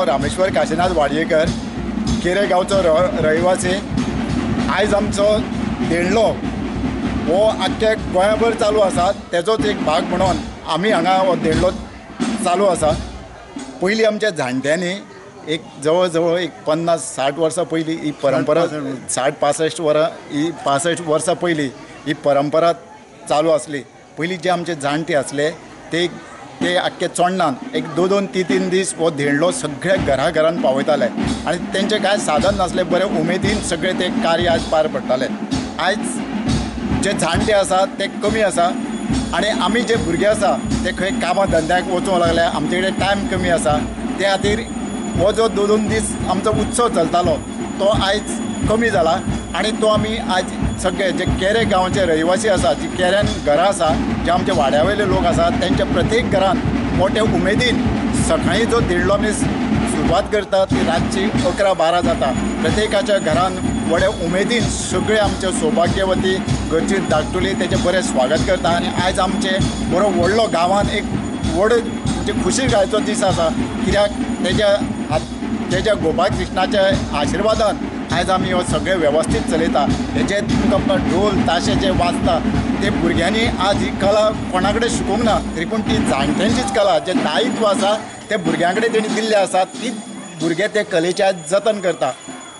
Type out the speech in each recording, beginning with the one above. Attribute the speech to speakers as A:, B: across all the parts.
A: हांव रामेश्वर काशीनाथ वाडयेकर केरे गांवचो रहिवासी। आयज आमचो देणलो हो आख्ख्या गोंयभर चालू आसा, तेजोच एक भाग म्हणून आमी हांगा हो देणलो चालू आसा। पयलीं आमच्या जाणट्यांनी एक जवळ जवळ एक 50-60 वर्सां पयलीं ही परंपरा 65 वर्सां पयलीं ही परंपरा चालू आसली। पयलीं जे आमचे जाणटे आसले ते आख्खे चोडणान एक 2-3 दीस हो देणलो सगळ्या घरान पावयताले आनी तेंचे कांय साधन नासले, बरे उमेदीन सगळे ते कार्य आज पार पडटाले। आयज जे जाणटे आसा ते कमी आसा आनी आमी जे भुरगे आसा ते खंय कामा धंद्याक वचूंक लागले, आमचे कडेन टायम कमी आसा, ते खातीर हो जो 2 दीस आमचो उत्सव चलतालो तो आयज कमी जाला आनी तो आमी आज सगळे जे केरे गांवचे रहिवासी आसा, जी केऱ्यान घरां आसा, जे आमचे वाड्या वयले लोक आसा, तेंच्या प्रत्येक घरान मोठ्या उमेदीन सकाळीं जो देणलो आमी सुरवात करता ती रातची 11-12 जाता। प्रत्येकाच्या घरान व्हडे उमेदीन सगळे आमचे सौभाग्यवती घरची धाकटुली तेचे बरें स्वागत करता आनी आयज आमचे बरो व्हडलो गांवान एक व्हड म्हणजे खुशीगायचो दीस आसा, कित्याक तेज्या गोपाळ कृष्णाच्या आशिर्वादान आयज आमी हो सगळे वेवस्थीत चलयता। हेजे तुमकां ढोल ताशे जे वाजता ते भुरग्यांनी आज ही कला कोणा कडेन शिकूंक ना, तरी पूण ती जाणट्यांचीच कला, जे दायित्व आसा ते भुरग्यां कडेन तेणी दिल्लें आसा, ती भुरगे ते कलेचें आज जतन करता।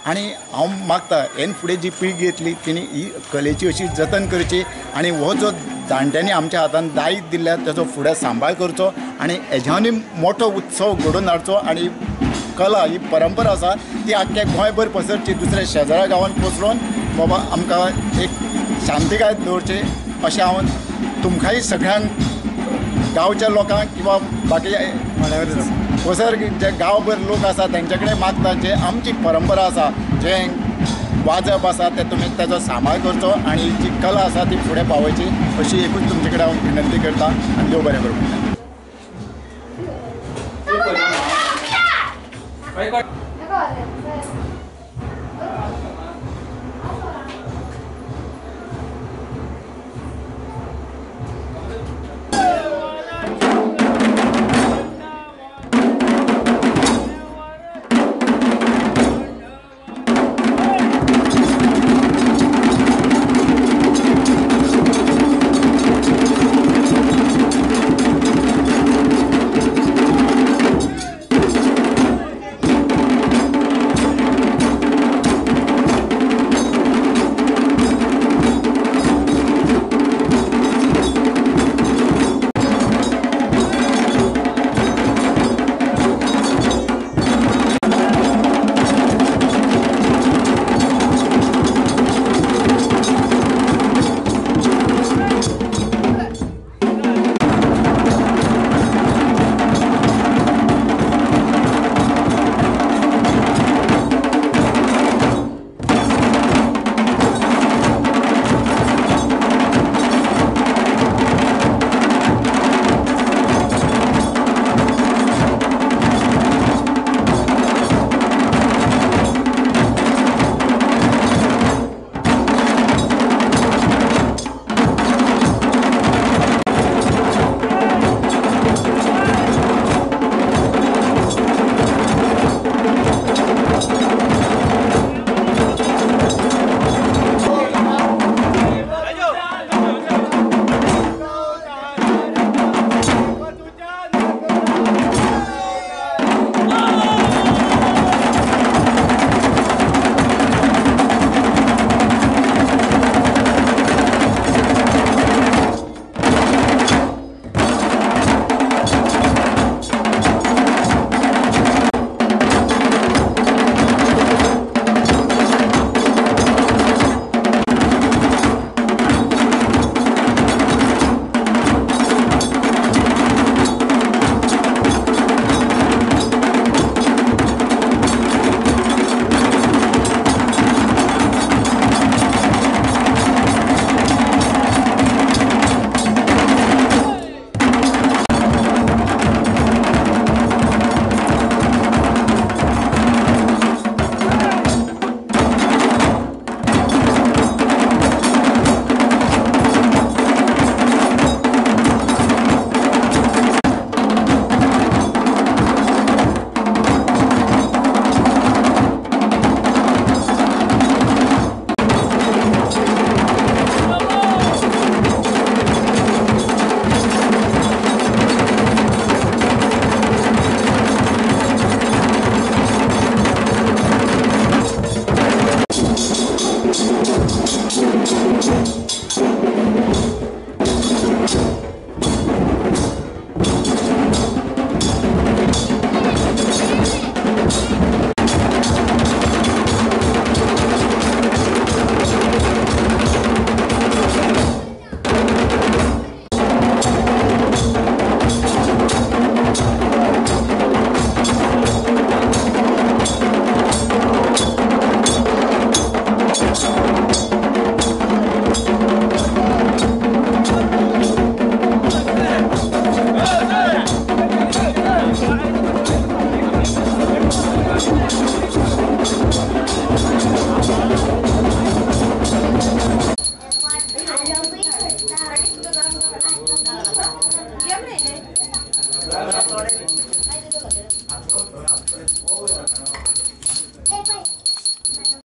A: आनी हांव मागता हेन फुडें जी पिळगी येतली तेणी ही कलेची अशी जतन करची आनी हो जो जाणट्यांनी आमच्या हातान दायित्व दिल्ल्या तेजो फुडें सांबाळ करचो आनी हेज्यानी मोठो उत्सव घडोवन हाडचो आनी कला ही परंपरा आसा ती आख्ख्या गोंयभर पसरची, दुसऱ्या शेजाऱ्या गांवांत पसरोवन बाबा आमकां एक शांतीकाय दवरची अशें हांव तुमकांय सगळ्यांक गांवच्या लोकांक किंवा बाकी पसर जे गांवभर लोक आसा तेंचे कडेन मागता, जे आमची परंपरा आसा, जे वाजप आसा ते तुमी तेजो सांबाळ करचो आनी जी कला आसा ती फुडें पावोवची अशी एकूच तुमचे कडेन हांव विनंती करता आनी देव बरें करूं।